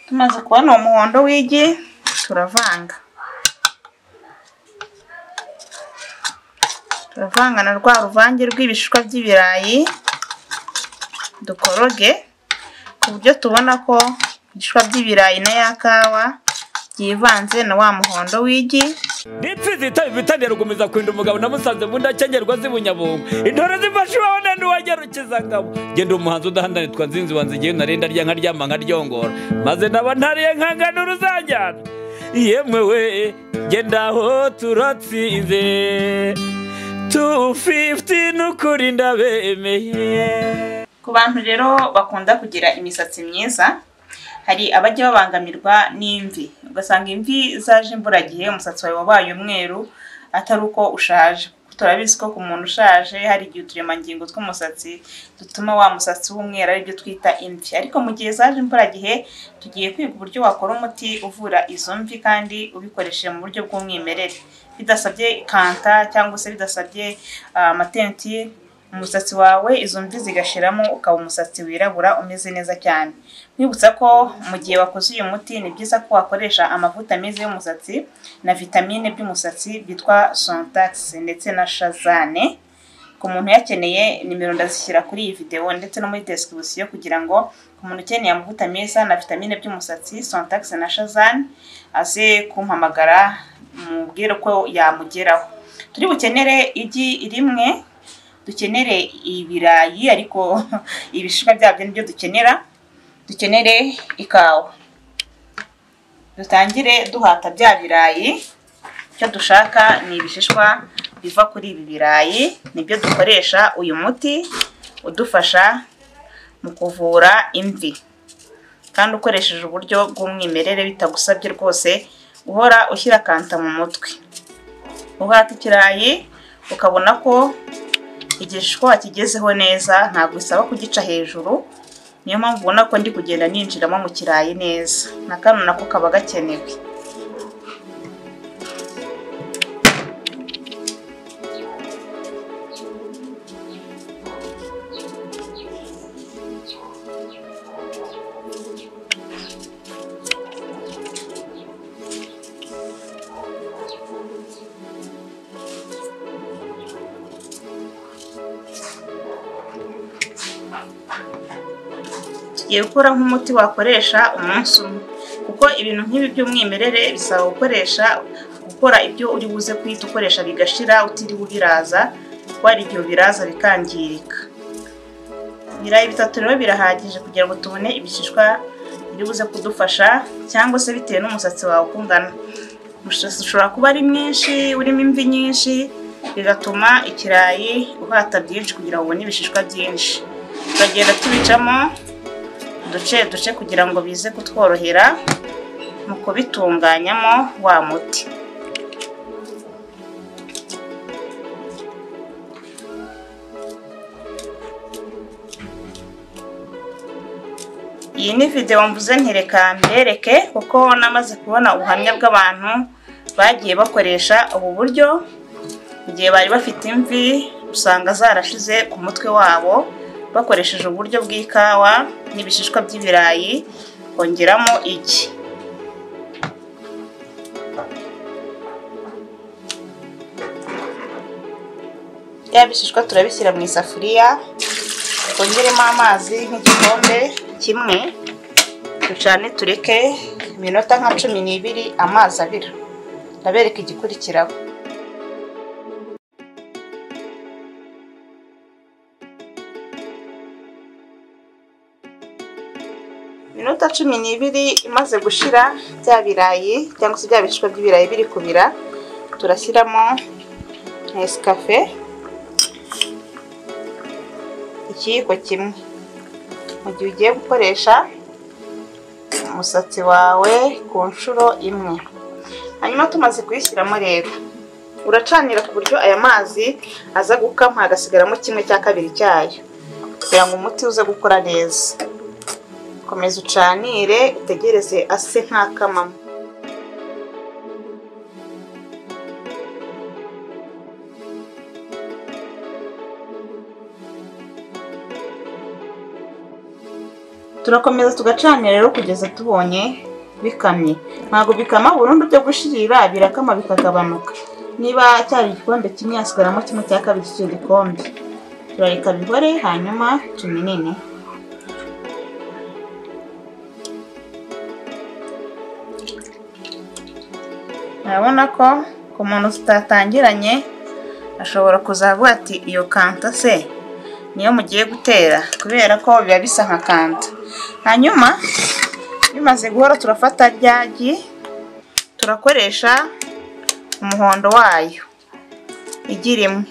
Tumaze kubona umuhondo w'igi turavanga na rwa ruvange rw'ibishishwa by'ibirayi dukoroge ku buryo tubona ko ibishishwa by'ibirayi na ya kawa byivanze na wa muhondo w'igi. Nipfizi bitandira gukomeza kwinda umugabo namusanze mu ndacengerwa z'Ibunyabungo intore zifashe wabona nduwagerukiza ngabo genda umuhanzi udahandane twa nzinzi wanzigiye narenda rya nkaryama nkaryongora maze naba ntariye nkangana uruzajyana yemwe we genda ho turatsinze 250 nukuri ndabemeye. Ku bantu rero bakunda kugira imisatsi myiza hari abajya babangamirwa n'imvi ugasanga imvi zaje imburagihe umusatsi wawe wabaye umweru atari uko ushaje. Turabizi ko ku muntu ushaje hari igihe uturemangingo tw'umusatsi dutuma wa musatsi w'umweru ari byo twita imvi, ariko mu gihe zaje imburagihe tugiye kwiga uburyo wakora umuti uvura izo mvi kandi ubikoresheje mu buryo bw'umwimerere bidasabye kanta cyangwa se bidasabye amatenti umusatsi wawe izo mvi zigashiramo ukaba umusatsi wirabura umeze neza cyane. Mwibutsa ko mu gihe wakoze uyu muti ni byiza ko wakoresha amavuta meza y'umusatsi na vitamine by'umusatsi byitwa Sontax ndetse na Shazane. Ku muntu yakeneye nimero ndazishyira kuri iyi video ndetse no muri description kugira ngo ku muntu ukeneye amavuta meza na vitamine by'umusatsi Sontax na Shazane aze kumpamagara mubwire ko yamugeraho. Turi bukenere igi rimwe, dukenere ibirayi ariko ibishishwa byabyo nibyo dukenere ikawa. Dutangire duhata bya birayi, icyo dushaka ni ibishishwa biva kuri ibi birayi nibyo dukoresha uyu muti udufasha mu kuvura imvi kandi ukoresheje uburyo bw'umwimerere bitagusabye rwose uhora ushyira kanta mu mutwe. Uhata ikirayi ukabona ko igishishwa wakigezeho neza ntabwo bisaba kugica hejuru, niyo mpamvu ubona ko ndi kugenda ninjiramo mu kirayi neza na kano nako kaba gakenewe. Tugiye gukora nk'umuti wakoresha umunsi umwe kuko ibintu nk'ibi by'umwimerere bisaba gukora ibyo uri buze kwita ukoresha bigashira utiriwe ubiraza kuko hari igihe ubiraza bikangirika. Ibirayi 3 rero birahagije kugira ngo tubone ibishishwa biri buze kudufasha cyangwa se bitewe n'umusatsi wawe ukungana. Umusatsi ushobora kuba ari mwinshi urimo imvi nyinshi bigatuma ikirayi uhata byinshi kugira ngo ubone ibishishwa byinshi. Turagenda tubicamo duce kugira ngo bize kutworohera mu kubitunganyamo wa muti. Iyi ni video mvuze ntireka mbereke kuko namaze kubona ubuhamya bw'abantu bagiye bakoresha ubu buryo igihe bari bafite imvi usanga zarashize ku mutwe wabo bakoresheje uburyo bw'ikawa n'ibishishwa by'ibirayi kongeramo igi. Ya bishishwa turabishyira mu isafuriya kongeremo amazi nk'igikombe kimwe ducane tureke iminota nka 12 amazi abira. Ndabereka igikurikiraho. Minota 12 imaze gushira bya birayi cyangwa se bya bishishwa by'ibirayi biri kubira turashyiramo Nescafe ikiyiko kimwe. Mu gihe ugiye gukoresha umusatsi wawe ku nshuro imwe. Hanyuma tumaze kuyishyiramo rero uracanira ku buryo aya mazi aza gukama hagasigaramo 1/2 cyayo kugira ngo umuti uze gukora neza. Komeza ucanire utegereze ase nk'akamamo. turakomeza tugacanira rero kugeza tubonye bikamye. Ntabwo bikama burundu byo gushirira, birakama bikagabanuka. Niba cyari igikombe kimwe hasigaramo kimwe cya kabiri cy'icyo gikombe, turareka bihore hanyuma tuminine. Urabona ko ku muntu tutatangiranye ashobora kuzavuga ati iyo kanta se niyo mugiye gutera, kubera ko biba bisa nka kanta. Hanyuma bimaze guhora turafata ryagi, turakoresha umuhondo wayo igi rimwe,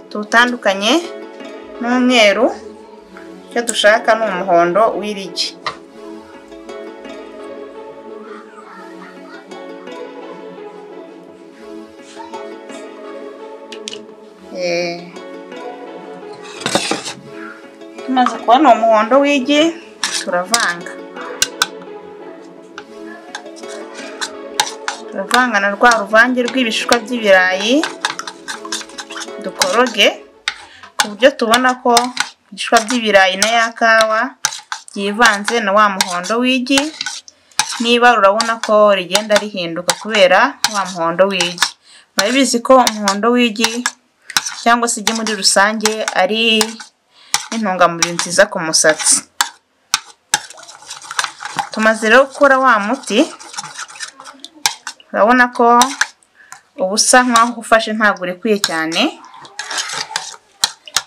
tuwutandukanye n'umweru. Icyo dushaka ni umuhondo w'irigi. Tumaze kubona umuhondo w'igi, turavanga na rwa ruvange rw'ibishishwa by'ibirayi, dukoroge ku buryo tubona ko ibishishwa by'ibirayi na ya kawa byivanze na wa muhondo w'igi. Niba urabona ko rigenda rihinduka kubera wa muhondo w'igi. Murabizi ko umuhondo w'igi cyangwa se igi muri rusange ari intungamubiri nziza ku musatsi. Tumaze rero gukora wa muti, urabona ko ubusa nkaho ufashe ntabwo urekuye cyane.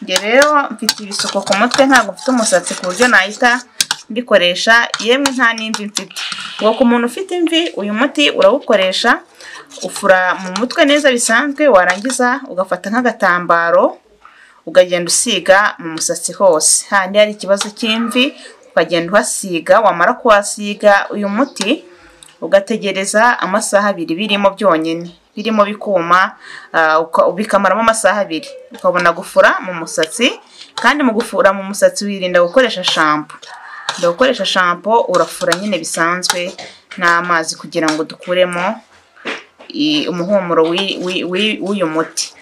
Njye rero mfite ibisuko ku mutwe, ntabwo mfite umusatsi ku buryo nahita mbikoresha, yemwe nta n'imvi mfite. Ubwo ku muntu ufite imvi, uyu muti urawukoresha, ufura mu mutwe neza bisanzwe, warangiza ugafata nk'agatambaro ukagenda usiga mu musatsi hose. Handi hari ikibazo cy'imvi ukagenda uhasiga, wamara kuhasiga uyu muti ugategereza amasaha 2 birimo byonyine, birimo bikuma, bikamaramo amasaha 2 ukabona gufura mu musatsi. Kandi mu gufura mu musatsi wirinda gukoresha shampoo. Ndagukoresha shampoo urafura nyine bisanzwe n'amazi kugira ngo dukuremo umuhumuro w'uyu muti.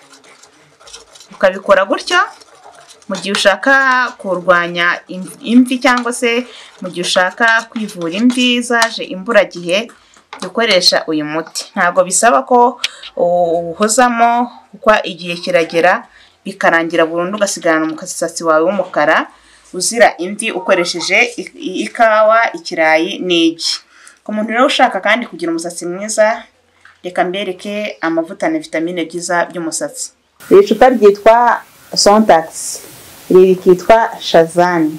Ukabikora gutyo mu gihe ushaka kurwanya imvi cyangwa se mu gihe ushaka kwivura imvi zaje imburagihe, dukoresha uyu muti. Ntabwo bisaba ko uhozamo kuko igihe kiragera bikarangira burundu, ugasigarana umusatsi wawe w'umukara uzira imvi ukoresheje ikawa, ikirayi n'igi. Ku muntu rero ushaka kandi kugira umusatsi mwiza, reka mbereke amavuta na vitamine byiza by'umusatsi. Iri cupa ryitwa Sontax, iri rikitwa Shazane.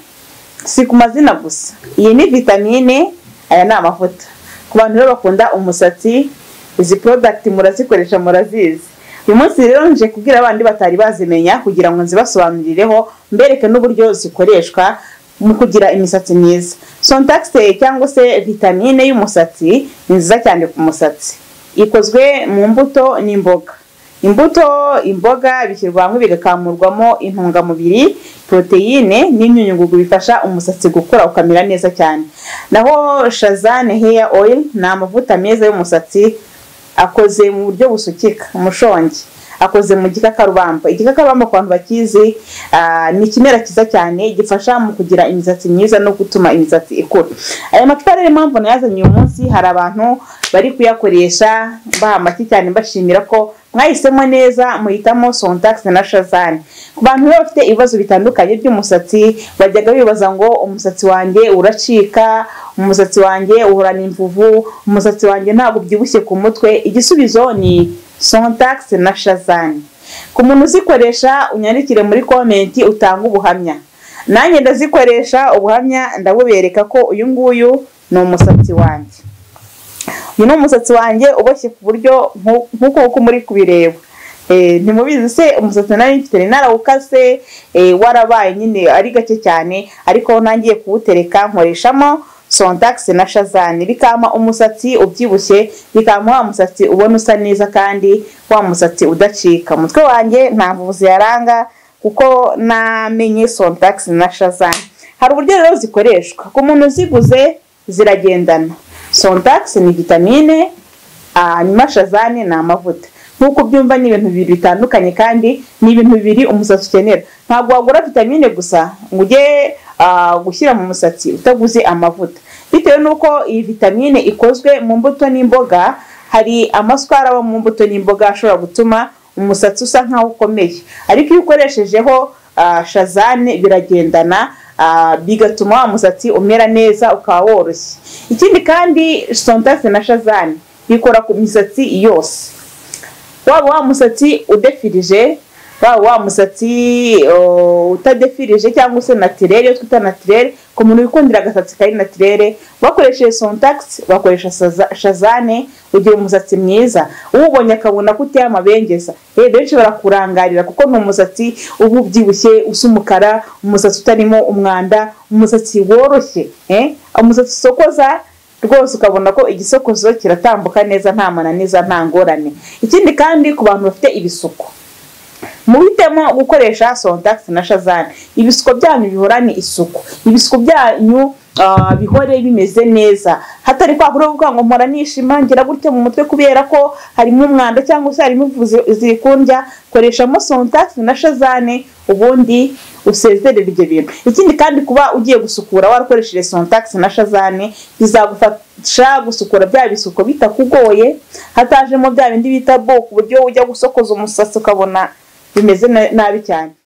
Si ku mazina gusa, iyi ni vitamine, aya ni amavuta. Ku bantu rero bakunda umusatsi, izi product murazikoresha, murazizi. Uyu munsi rero nje kubwira abandi batari bazimenya kugira ngo nzibasobanurireho, mbereke n'uburyo zikoreshwa mu kugira imisatsi myiza. Sontax cyangwa se vitamine y'umusatsi ni nziza cyane ku musatsi. Ikozwe mu mbuto n'imboga. Imboga bishyirwa hamwe bigakamurwamo intungamubiri, proteine n'imyunyungugu bifasha umusatsi gukura ukamera neza cyane. Naho Shazane hair oil ni amavuta meza y'umusatsi, akoze mu buryo busukika, umushongi. Akoze mu gikakarubamba. Igikakarubamba ku bantu bakizi ni ikimera cyiza cyane, gifasha mu kugira imisatsi myiza no gutuma imisatsi ikura. Aya macupa rero impamvu nayazanye uyu munsi, hari abantu bari kuyakoresha bahamaki cyane, bashimira ko mwahisemo neza, muhitamo Sontax na Shazane. Ku bantu rero bafite ibibazo bitandukanye by'umusatsi, bajyaga bibaza ngo umusatsi wanjye uracika, umusatsi wanjye uhorana imvuvu, umusatsi wanjye ntabwo ubyibushye ku mutwe, igisubizo ni Sontax na Shazane. Ku muntu uzikoresha unyandikire muri comment utanga ubuhamya. Nanjye ndazikoresha, ubuhamya ndabubereka ko uyu nguyu ni umusatsi wanjye. Uyu ni umusatsi wanjye uboshye ku buryo nk'uko muri kubireba. Ntimubizi se umusatsi nari mfite narawukase, warabaye nyine ari gake cyane, ariko nangiye kuwutereka nkoreshamo Sontax na Shazane, bikama umusatsi ubyibushye, bikama wa musatsi ubona usa neza kandi wa musatsi udacika. Umutwe wanjye nta mvuzi yaranga kuko namenye Sontax na Shazane. Hari uburyo rero zikoreshwa. Ku muntu ziguze ziragendana. Sontax ni vitamine, hanyuma Shazane ni amavuta. Nkuko byumva ni ibintu bibiri bitandukanye kandi ni ibintu bibiri umusatsi ukenera. Ntabwo wagura vitamine gusa ngo ujye gushyira mu musatsi utaguze amavuta, bitewe n'uko iyi vitamine ikozwe mu mbuto n'imboga. Hari amasukari aba mu mbuto n'imboga ashobora gutuma umusatsi usa nkaho ukomeye, ariko iyo ukoreshejeho shazane biragendana, bigatuma wa musatsi umera neza ukaba woroshye. Ikindi kandi Sontax na shazane bikora ku misatsi yose, waba wa musatsi udefirije, waba wa musatsi utadefirije cyangwa se naturel, iyo twita naturel ku muntu wikundira agasatsi kari naturel. Bakoresheje Sontax, bakoresha shazane, ugira umusatsi mwiza, ubonye akabona ko uteye amabengeza. Benshi barakurangarira kuko ni umusatsi uba ubyibushye usa umukara, umusatsi utarimo umwanda, umusatsi woroshye, umusatsi usokoza rwose ukabona ko igisokozo kiratambuka neza nta mananiza nta ngorane. Ikindi kandi ku bantu bafite ibisuko, muhitemo gukoresha Sontax na shazane, ibisuko byanyu bihorane isuku, ibisuko byanyu bihore bimeze neza, hatari kwa kuvuga ngo mpora nishima ngira gutya mu mutwe kubera ko harimo umwanda cyangwa se harimo ivu zikundya. Koreshamo Sontax na shazane ubundi usezerere ibyo bintu. Ikindi kandi kuba ugiye gusukura warakoresheje Sontax na shazane bizagufasha gusukura bya bisuko bitakugoye, hatajemo bya bindi bita bo ku buryo ujya gusokoza umusatsi ukabona bimeze nabi cyane.